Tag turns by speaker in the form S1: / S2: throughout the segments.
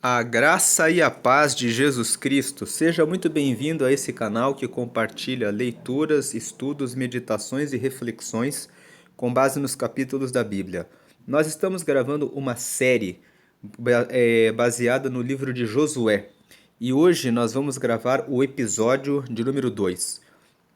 S1: A graça e a paz de Jesus Cristo. Seja muito bem-vindo a esse canal que compartilha leituras, estudos, meditações e reflexões com base nos capítulos da Bíblia. Nós estamos gravando uma série baseada no livro de Josué e hoje nós vamos gravar o episódio de número 2.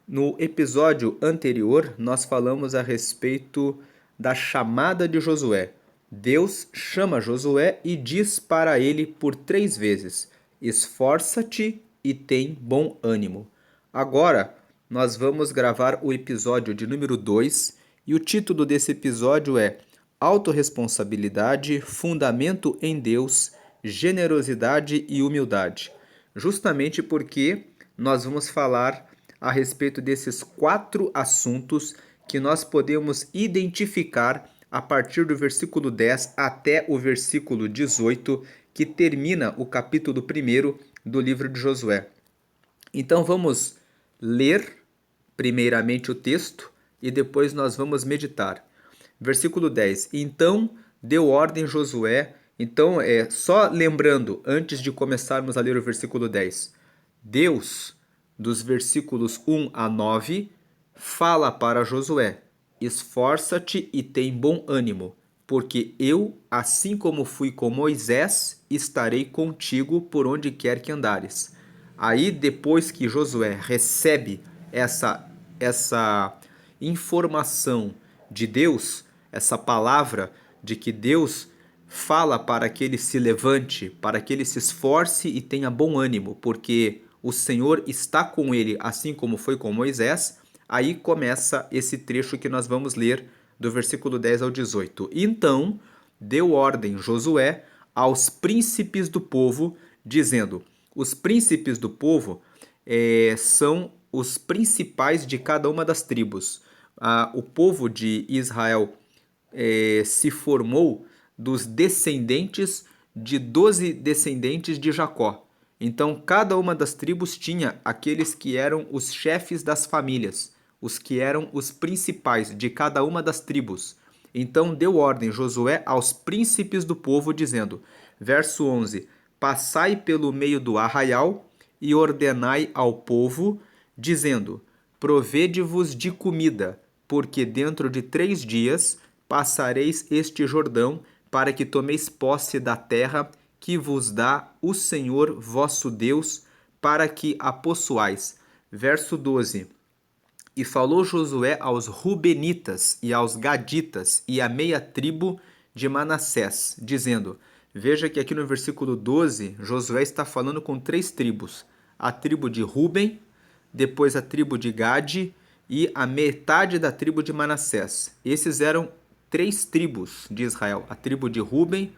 S1: No episódio anterior, nós falamos a respeito da chamada de Josué. Deus chama Josué e diz para ele por 3 vezes: esforça-te e tem bom ânimo. Agora, nós vamos gravar o episódio de número 2 e o título desse episódio é Autorresponsabilidade, Fundamento em Deus, Generosidade e Humildade. Justamente porque nós vamos falar a respeito desses 4 assuntos que nós podemos identificar a partir do versículo 10 até o versículo 18, que termina o capítulo 1 do livro de Josué. Então vamos ler primeiramente o texto e depois nós vamos meditar. Versículo 10. Então deu ordem Josué. Então, só lembrando, antes de começarmos a ler o versículo 10, Deus, dos versículos 1 a 9, fala para Josué: esforça-te e tem bom ânimo, porque eu, assim como fui com Moisés, estarei contigo por onde quer que andares. Aí, depois que Josué recebe essa informação de Deus, essa palavra de que Deus fala para que ele se levante, para que ele se esforce e tenha bom ânimo, porque o Senhor está com ele, assim como foi com Moisés. Aí começa esse trecho que nós vamos ler do versículo 10 ao 18. Então deu ordem Josué aos príncipes do povo, dizendo: os príncipes do povo são os principais de cada uma das tribos. O povo de Israel se formou dos descendentes de 12 descendentes de Jacó. Então, cada uma das tribos tinha aqueles que eram os chefes das famílias, os que eram os principais de cada uma das tribos. Então, deu ordem Josué aos príncipes do povo, dizendo, verso 11, passai pelo meio do arraial e ordenai ao povo, dizendo, provede-vos de comida, porque dentro de 3 dias passareis este Jordão, para que tomeis posse da terra que vos dá o Senhor vosso Deus, para que a possuais. Verso 12. E falou Josué aos Rubenitas e aos Gaditas e à meia tribo de Manassés, dizendo, veja que aqui no versículo 12, Josué está falando com 3 tribos, a tribo de Ruben, depois a tribo de Gade e a metade da tribo de Manassés. Esses eram 3 tribos de Israel, a tribo de Ruben,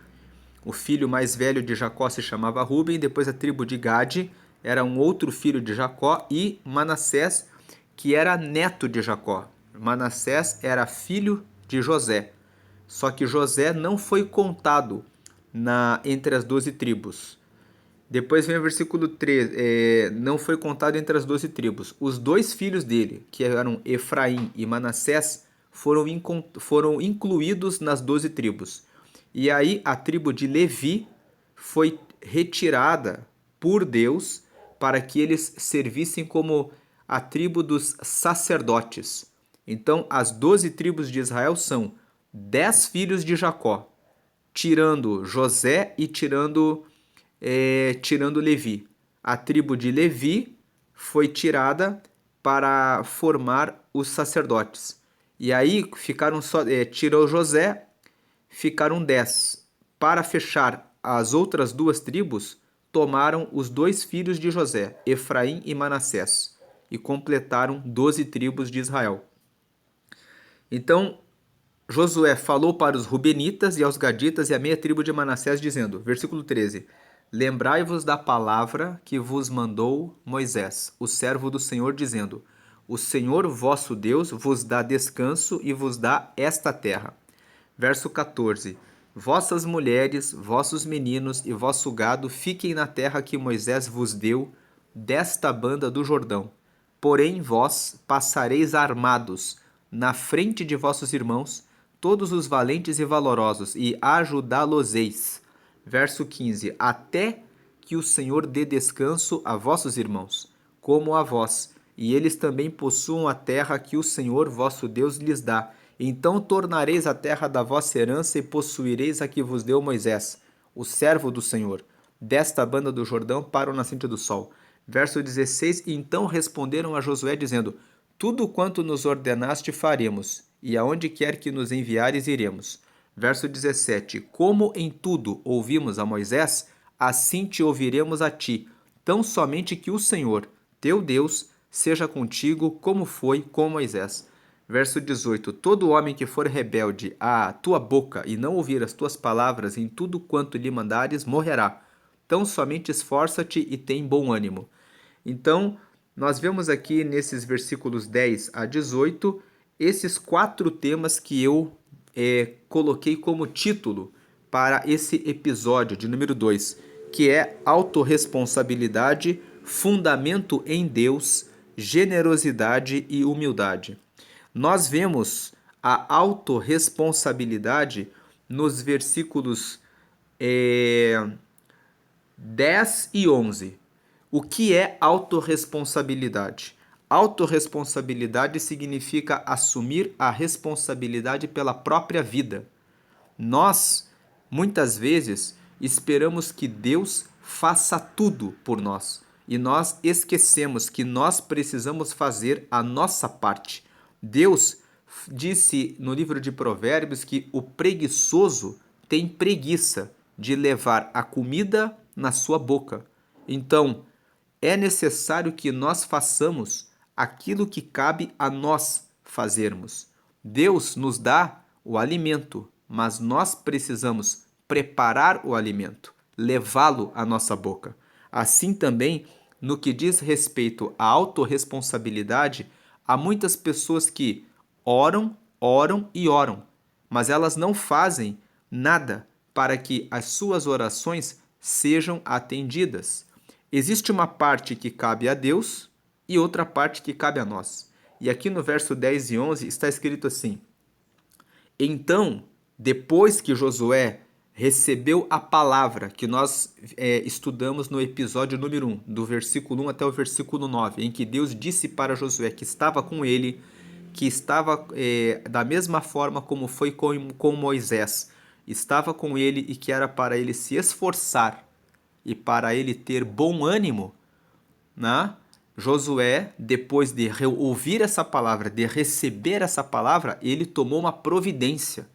S1: o filho mais velho de Jacó se chamava Ruben, depois a tribo de Gade era um outro filho de Jacó e Manassés, que era neto de Jacó. Manassés era filho de José, só que José não foi contado entre as 12 tribos. Depois vem o versículo 13, não foi contado entre as 12 tribos. Os 2 filhos dele, que eram Efraim e Manassés, foram incluídos nas 12 tribos. E aí a tribo de Levi foi retirada por Deus para que eles servissem como a tribo dos sacerdotes. Então as 12 tribos de Israel são 10 filhos de Jacó, tirando José e tirando Levi. A tribo de Levi foi tirada para formar os sacerdotes. E aí ficaram tirou José, ficaram 10. Para fechar as outras 2 tribos, tomaram os 2 filhos de José, Efraim e Manassés, e completaram 12 tribos de Israel. Então, Josué falou para os Rubenitas e aos Gaditas e a meia tribo de Manassés, dizendo, versículo 13, lembrai-vos da palavra que vos mandou Moisés, o servo do Senhor, dizendo, o Senhor vosso Deus vos dá descanso e vos dá esta terra. Verso 14, vossas mulheres, vossos meninos e vosso gado fiquem na terra que Moisés vos deu, desta banda do Jordão. Porém vós passareis armados na frente de vossos irmãos, todos os valentes e valorosos, e ajudá-los-eis. Verso 15: até que o Senhor dê descanso a vossos irmãos, como a vós, e eles também possuam a terra que o Senhor vosso Deus lhes dá. Então tornareis a terra da vossa herança e possuireis a que vos deu Moisés, o servo do Senhor, desta banda do Jordão para o nascente do sol. Verso 16: então responderam a Josué, dizendo: tudo quanto nos ordenaste faremos, e aonde quer que nos enviares iremos. Verso 17: como em tudo ouvimos a Moisés, assim te ouviremos a ti, tão somente que o Senhor, teu Deus, seja contigo, como foi com Moisés. Verso 18: todo homem que for rebelde à tua boca e não ouvir as tuas palavras em tudo quanto lhe mandares, morrerá. Tão somente esforça-te e tem bom ânimo. Então, nós vemos aqui nesses versículos 10 a 18 esses 4 temas que eu coloquei como título para esse episódio de número 2, que é autorresponsabilidade, fundamento em Deus, generosidade e humildade. Nós vemos a autorresponsabilidade nos versículos 10 e 11. O que é autorresponsabilidade? Autorresponsabilidade significa assumir a responsabilidade pela própria vida. Nós, muitas vezes, esperamos que Deus faça tudo por nós e nós esquecemos que nós precisamos fazer a nossa parte. Deus disse no livro de Provérbios que o preguiçoso tem preguiça de levar a comida na sua boca. Então, é necessário que nós façamos aquilo que cabe a nós fazermos. Deus nos dá o alimento, mas nós precisamos preparar o alimento, levá-lo à nossa boca. Assim também, no que diz respeito à autorresponsabilidade, há muitas pessoas que oram, oram e oram, mas elas não fazem nada para que as suas orações sejam atendidas. Existe uma parte que cabe a Deus e outra parte que cabe a nós. E aqui no verso 10 e 11 está escrito assim: então, depois que Josué recebeu a palavra que nós estudamos no episódio número 1, do versículo 1 até o versículo 9, em que Deus disse para Josué que estava com ele, que estava da mesma forma como foi com Moisés, estava com ele e que era para ele se esforçar e para ele ter bom ânimo, né? Josué, depois de ouvir essa palavra, de receber essa palavra, ele tomou uma providência.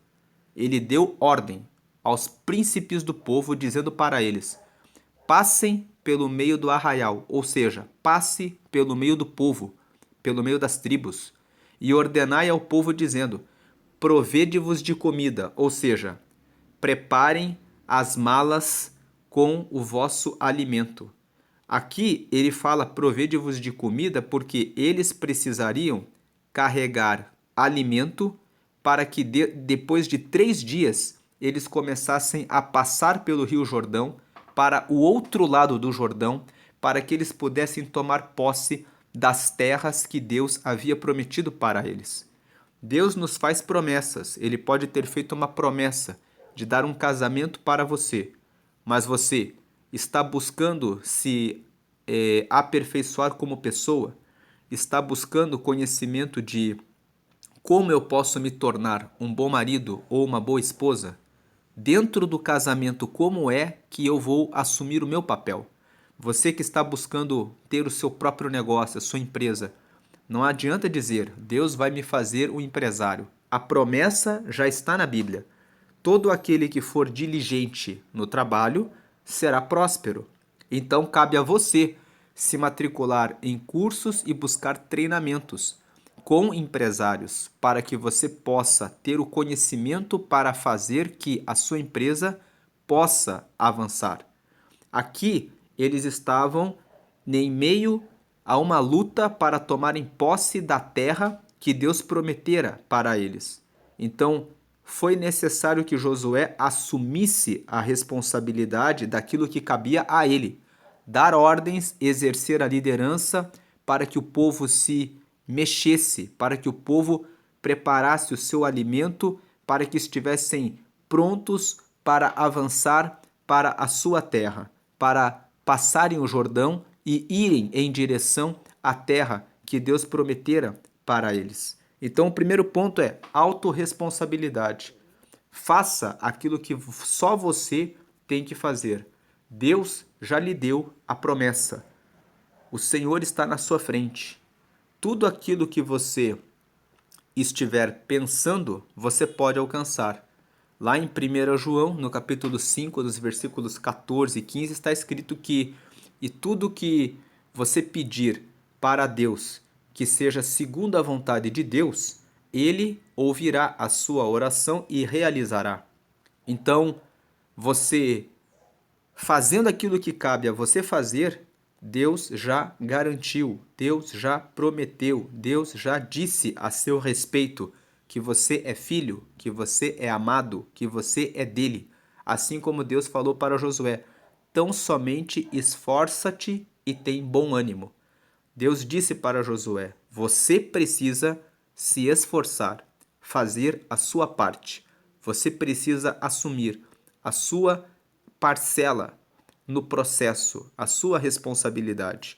S1: Ele deu ordem aos príncipes do povo, dizendo para eles: passem pelo meio do arraial, ou seja, passe pelo meio do povo, pelo meio das tribos, e ordenai ao povo, dizendo: provede-vos de comida, ou seja, preparem as malas com o vosso alimento. Aqui ele fala provede-vos de comida porque eles precisariam carregar alimento para que depois de 3 dias eles começassem a passar pelo Rio Jordão para o outro lado do Jordão, para que eles pudessem tomar posse das terras que Deus havia prometido para eles. Deus nos faz promessas. Ele pode ter feito uma promessa de dar um casamento para você, mas você está buscando se aperfeiçoar como pessoa? Está buscando conhecimento de como eu posso me tornar um bom marido ou uma boa esposa? Dentro do casamento, como é que eu vou assumir o meu papel? Você que está buscando ter o seu próprio negócio, a sua empresa, não adianta dizer, Deus vai me fazer um empresário. A promessa já está na Bíblia. Todo aquele que for diligente no trabalho será próspero. Então cabe a você se matricular em cursos e buscar treinamentos com empresários para que você possa ter o conhecimento para fazer que a sua empresa possa avançar. Aqui eles estavam em meio a uma luta para tomarem posse da terra que Deus prometera para eles. Então, foi necessário que Josué assumisse a responsabilidade daquilo que cabia a ele, dar ordens, exercer a liderança para que o povo se mexesse, para que o povo preparasse o seu alimento, para que estivessem prontos para avançar para a sua terra, para passarem o Jordão e irem em direção à terra que Deus prometera para eles. Então, o primeiro ponto é autorresponsabilidade. Faça aquilo que só você tem que fazer. Deus já lhe deu a promessa. O Senhor está na sua frente. Tudo aquilo que você estiver pensando, você pode alcançar. Lá em 1 João, no capítulo 5, nos versículos 14 e 15, está escrito que e tudo que você pedir para Deus, que seja segundo a vontade de Deus, Ele ouvirá a sua oração e realizará. Então, você fazendo aquilo que cabe a você fazer, Deus já garantiu, Deus já prometeu, Deus já disse a seu respeito que você é filho, que você é amado, que você é dele. Assim como Deus falou para Josué: tão somente esforça-te e tem bom ânimo. Deus disse para Josué: você precisa se esforçar, fazer a sua parte. Você precisa assumir a sua parcela no processo, a sua responsabilidade.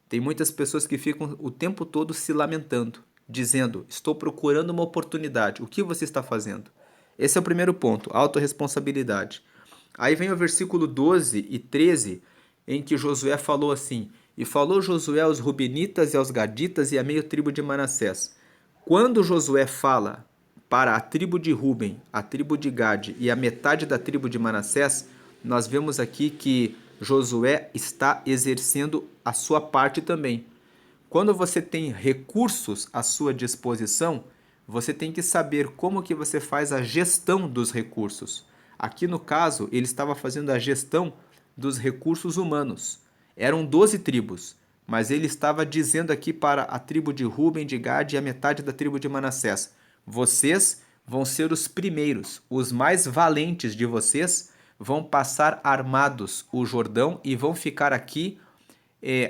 S1: Tem muitas pessoas que ficam o tempo todo se lamentando, dizendo: estou procurando uma oportunidade. O que você está fazendo? Esse é o primeiro ponto, autorresponsabilidade. Aí vem o versículo 12 e 13, em que Josué falou assim: e falou Josué aos Rubenitas e aos Gaditas e à meia tribo de Manassés. Quando Josué fala para a tribo de Ruben, a tribo de Gade e a metade da tribo de Manassés, nós vemos aqui que Josué está exercendo a sua parte também. Quando você tem recursos à sua disposição, você tem que saber como que você faz a gestão dos recursos. Aqui no caso, ele estava fazendo a gestão dos recursos humanos. Eram 12 tribos, mas ele estava dizendo aqui para a tribo de Ruben, de Gade e a metade da tribo de Manassés: vocês vão ser os primeiros, os mais valentes de vocês vão passar armados o Jordão e vão ficar aqui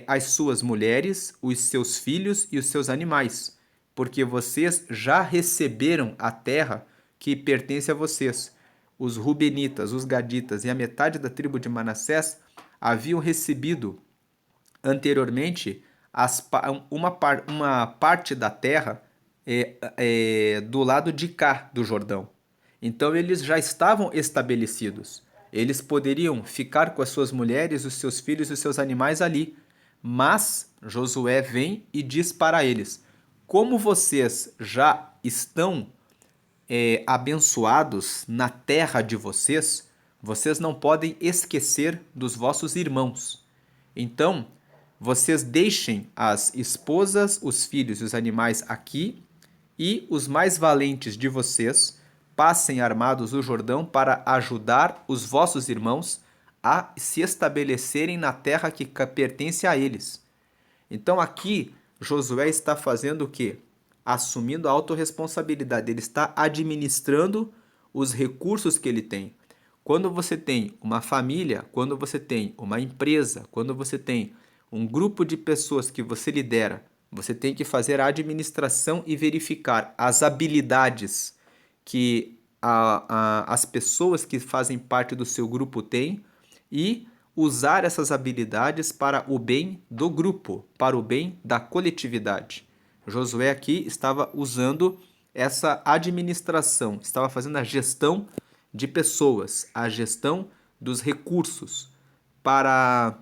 S1: as suas mulheres, os seus filhos e os seus animais, porque vocês já receberam a terra que pertence a vocês. Os Rubenitas, os Gaditas e a metade da tribo de Manassés haviam recebido anteriormente uma parte da terra do lado de cá do Jordão. Então eles já estavam estabelecidos. Eles poderiam ficar com as suas mulheres, os seus filhos e os seus animais ali. Mas Josué vem e diz para eles: como vocês já estão abençoados na terra de vocês, vocês não podem esquecer dos vossos irmãos. Então, vocês deixem as esposas, os filhos e os animais aqui, e os mais valentes de vocês passem armados o Jordão para ajudar os vossos irmãos a se estabelecerem na terra que pertence a eles. Então aqui Josué está fazendo o quê? Assumindo a autorresponsabilidade. Ele está administrando os recursos que ele tem. Quando você tem uma família, quando você tem uma empresa, quando você tem um grupo de pessoas que você lidera, você tem que fazer a administração e verificar as habilidades que as pessoas que fazem parte do seu grupo têm e usar essas habilidades para o bem do grupo, para o bem da coletividade. Josué aqui estava usando essa administração, estava fazendo a gestão de pessoas, a gestão dos recursos para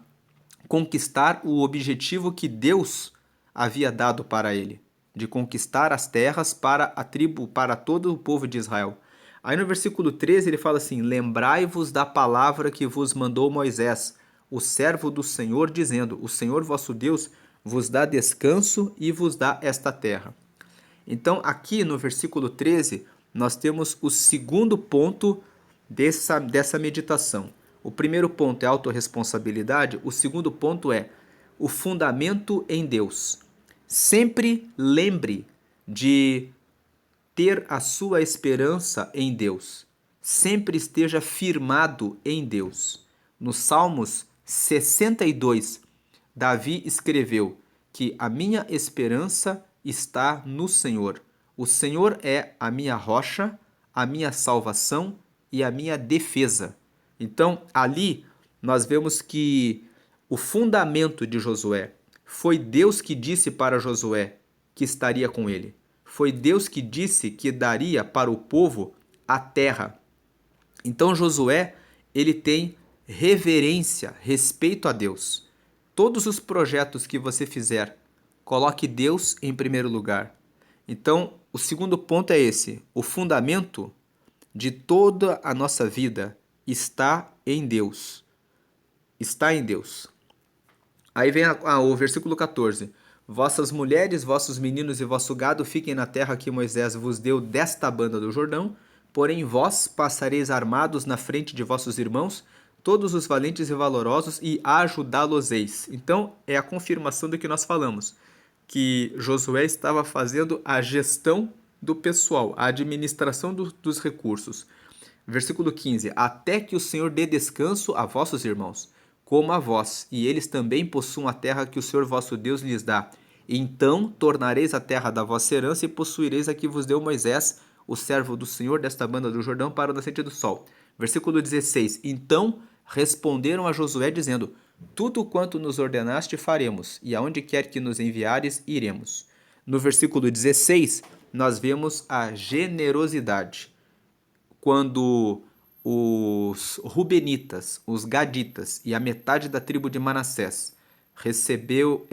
S1: conquistar o objetivo que Deus havia dado para ele, de conquistar as terras para a tribo, para todo o povo de Israel. Aí no versículo 13 ele fala assim: lembrai-vos da palavra que vos mandou Moisés, o servo do Senhor, dizendo: o Senhor vosso Deus vos dá descanso e vos dá esta terra. Então aqui no versículo 13 nós temos o segundo ponto dessa meditação. O primeiro ponto é autorresponsabilidade, o segundo ponto é o fundamento em Deus. Sempre lembre de ter a sua esperança em Deus. Sempre esteja firmado em Deus. No Salmos 62, Davi escreveu que a minha esperança está no Senhor. O Senhor é a minha rocha, a minha salvação e a minha defesa. Então, ali nós vemos que o fundamento de Josué foi Deus que disse para Josué que estaria com ele. Foi Deus que disse que daria para o povo a terra. Então Josué, ele tem reverência, respeito a Deus. Todos os projetos que você fizer, coloque Deus em primeiro lugar. Então, o segundo ponto é esse: o fundamento de toda a nossa vida está em Deus. Está em Deus. Aí vem o versículo 14. Vossas mulheres, vossos meninos e vosso gado fiquem na terra que Moisés vos deu desta banda do Jordão, porém vós passareis armados na frente de vossos irmãos, todos os valentes e valorosos, e ajudá-los-eis. Então, é a confirmação do que nós falamos, que Josué estava fazendo a gestão do pessoal, a administração dos recursos. Versículo 15. Até que o Senhor dê descanso a vossos irmãos, como a vós, e eles também possuam a terra que o Senhor vosso Deus lhes dá. Então tornareis a terra da vossa herança e possuireis a que vos deu Moisés, o servo do Senhor, desta banda do Jordão, para o nascente do sol. Versículo 16. Então responderam a Josué, dizendo: Tudo quanto nos ordenaste faremos, e aonde quer que nos enviares, iremos. No versículo 16, nós vemos a generosidade. Quando os Rubenitas, os Gaditas e a metade da tribo de Manassés receberam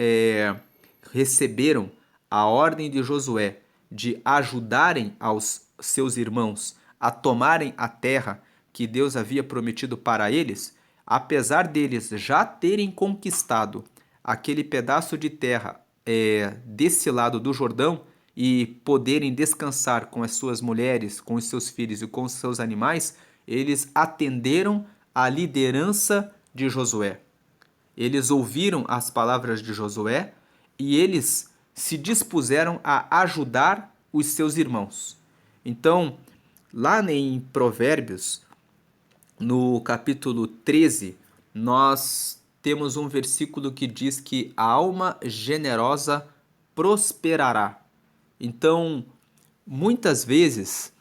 S1: a ordem de Josué de ajudarem aos seus irmãos a tomarem a terra que Deus havia prometido para eles, apesar deles já terem conquistado aquele pedaço de terra desse lado do Jordão e poderem descansar com as suas mulheres, com os seus filhos e com os seus animais, eles atenderam à liderança de Josué. Eles ouviram as palavras de Josué e eles se dispuseram a ajudar os seus irmãos. Então, lá em Provérbios, no capítulo 13, nós temos um versículo que diz que a alma generosa prosperará. Então, muitas vezes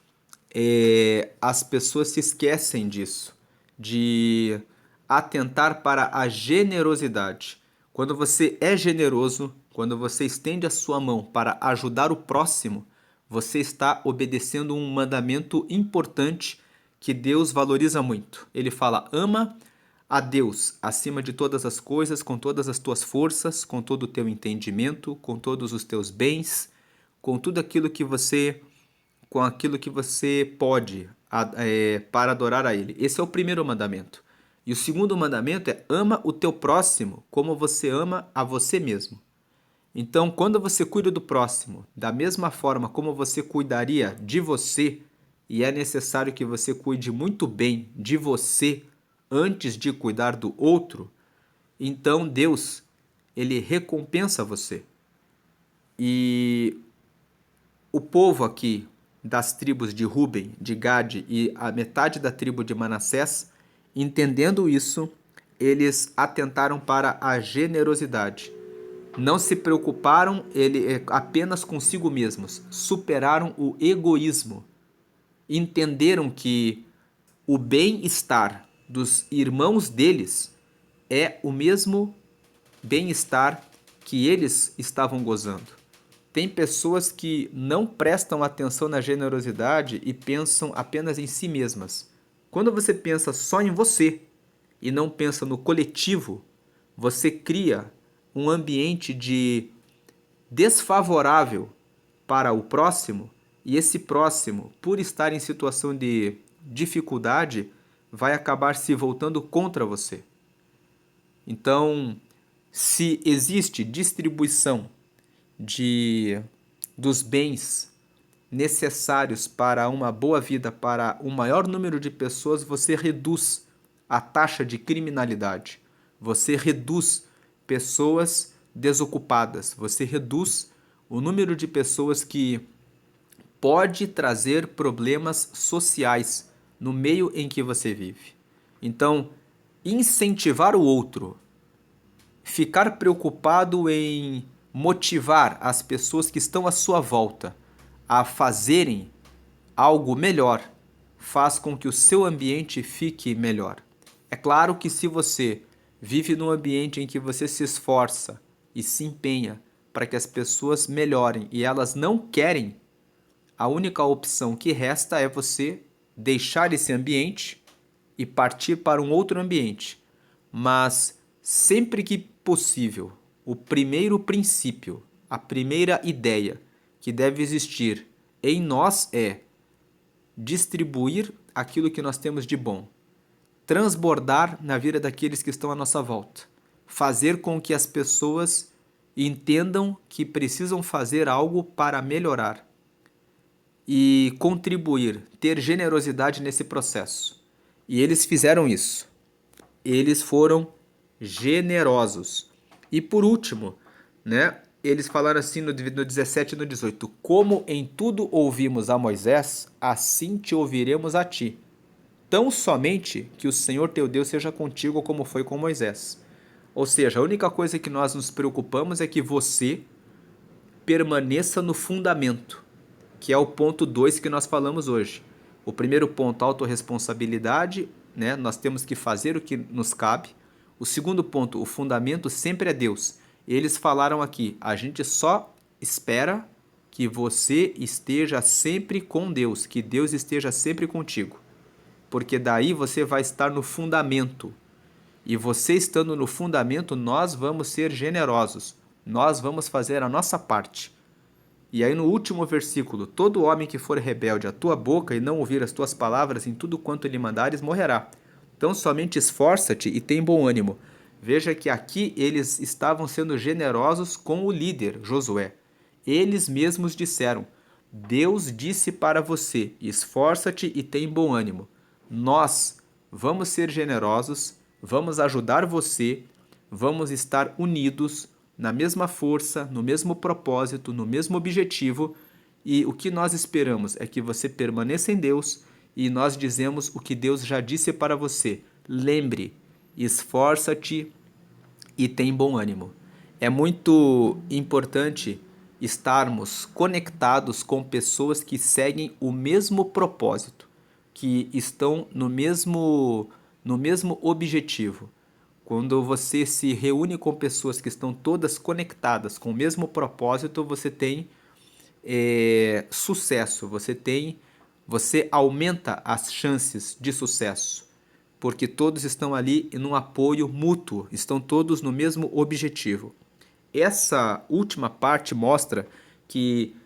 S1: as pessoas se esquecem disso, de atentar para a generosidade. Quando você é generoso, quando você estende a sua mão para ajudar o próximo, você está obedecendo um mandamento importante que Deus valoriza muito. Ele fala: ama a Deus acima de todas as coisas, com todas as tuas forças, com todo o teu entendimento, com todos os teus bens, com tudo aquilo que você, com aquilo que você pode para adorar a Ele. Esse é o primeiro mandamento. E o segundo mandamento é: ama o teu próximo como você ama a você mesmo. Então, quando você cuida do próximo da mesma forma como você cuidaria de você, e é necessário que você cuide muito bem de você antes de cuidar do outro, então Deus, ele recompensa você. E o povo aqui das tribos de Ruben, de Gade e a metade da tribo de Manassés, entendendo isso, eles atentaram para a generosidade. Não se preocuparam apenas consigo mesmos, superaram o egoísmo. Entenderam que o bem-estar dos irmãos deles é o mesmo bem-estar que eles estavam gozando. Tem pessoas que não prestam atenção na generosidade e pensam apenas em si mesmas. Quando você pensa só em você e não pensa no coletivo, você cria um ambiente desfavorável para o próximo, e esse próximo, por estar em situação de dificuldade, vai acabar se voltando contra você. Então, se existe distribuição dos bens necessários para uma boa vida para um maior número de pessoas, você reduz a taxa de criminalidade, você reduz pessoas desocupadas, você reduz o número de pessoas que pode trazer problemas sociais no meio em que você vive. Então, incentivar o outro, ficar preocupado em motivar as pessoas que estão à sua volta a fazerem algo melhor, faz com que o seu ambiente fique melhor. É claro que se você vive num ambiente em que você se esforça e se empenha para que as pessoas melhorem e elas não querem, a única opção que resta é você deixar esse ambiente e partir para um outro ambiente. Mas sempre que possível, o primeiro princípio, a primeira ideia que deve existir em nós é distribuir aquilo que nós temos de bom, transbordar na vida daqueles que estão à nossa volta, fazer com que as pessoas entendam que precisam fazer algo para melhorar e contribuir, ter generosidade nesse processo. E eles fizeram isso. Eles foram generosos. E por último, né, eles falaram assim no 17 e no 18: Como em tudo ouvimos a Moisés, assim te ouviremos a ti. Tão somente que o Senhor teu Deus seja contigo como foi com Moisés. Ou seja, a única coisa que nós nos preocupamos é que você permaneça no fundamento, que é o ponto 2 que nós falamos hoje. O primeiro ponto, autorresponsabilidade, né? Nós temos que fazer o que nos cabe. O segundo ponto, o fundamento sempre é Deus. Eles falaram aqui, a gente só espera que você esteja sempre com Deus, que Deus esteja sempre contigo. Porque daí você vai estar no fundamento. E você estando no fundamento, nós vamos ser generosos. Nós vamos fazer a nossa parte. E aí no último versículo, todo homem que for rebelde à tua boca e não ouvir as tuas palavras em tudo quanto lhe mandares, morrerá. Então somente esforça-te e tem bom ânimo. Veja que aqui eles estavam sendo generosos com o líder, Josué. Eles mesmos disseram, Deus disse para você, esforça-te e tem bom ânimo. Nós vamos ser generosos, vamos ajudar você, vamos estar unidos, na mesma força, no mesmo propósito, no mesmo objetivo, e o que nós esperamos é que você permaneça em Deus e nós dizemos o que Deus já disse para você. Lembre, esforça-te e tem bom ânimo. É muito importante estarmos conectados com pessoas que seguem o mesmo propósito, que estão no mesmo objetivo. Quando você se reúne com pessoas que estão todas conectadas com o mesmo propósito, você tem sucesso, você aumenta as chances de sucesso, porque todos estão ali em um apoio mútuo, estão todos no mesmo objetivo. Essa última parte mostra que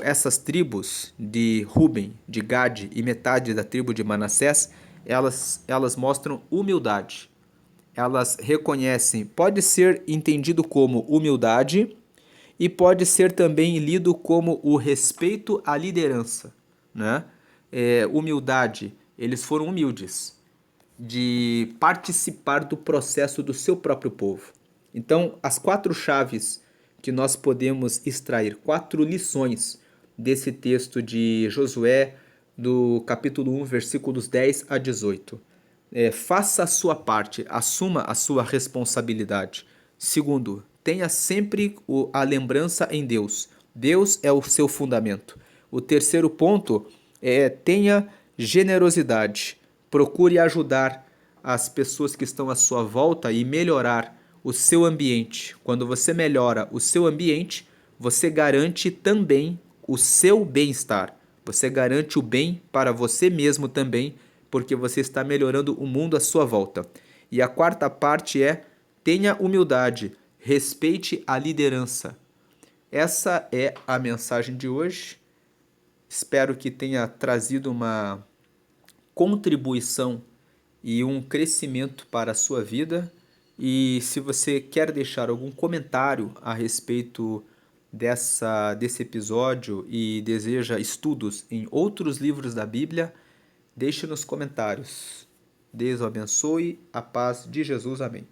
S1: essas tribos de Ruben, de Gade e metade da tribo de Manassés, elas mostram humildade. Elas reconhecem, pode ser entendido como humildade e pode ser também lido como o respeito à liderança, né? Humildade, eles foram humildes de participar do processo do seu próprio povo. Então, as 4 chaves que nós podemos extrair, 4 lições desse texto de Josué, do capítulo 1, versículos 10 a 18. Faça a sua parte, assuma a sua responsabilidade. Segundo, tenha sempre a lembrança em Deus. Deus é o seu fundamento. O terceiro ponto é tenha generosidade. Procure ajudar as pessoas que estão à sua volta e melhorar o seu ambiente. Quando você melhora o seu ambiente, você garante também o seu bem-estar. Você garante o bem para você mesmo também, porque você está melhorando o mundo à sua volta. E a quarta parte é tenha humildade, respeite a liderança. Essa é a mensagem de hoje. Espero que tenha trazido uma contribuição e um crescimento para a sua vida. E se você quer deixar algum comentário a respeito desse episódio e deseja estudos em outros livros da Bíblia, deixe nos comentários. Deus o abençoe. A paz de Jesus. Amém.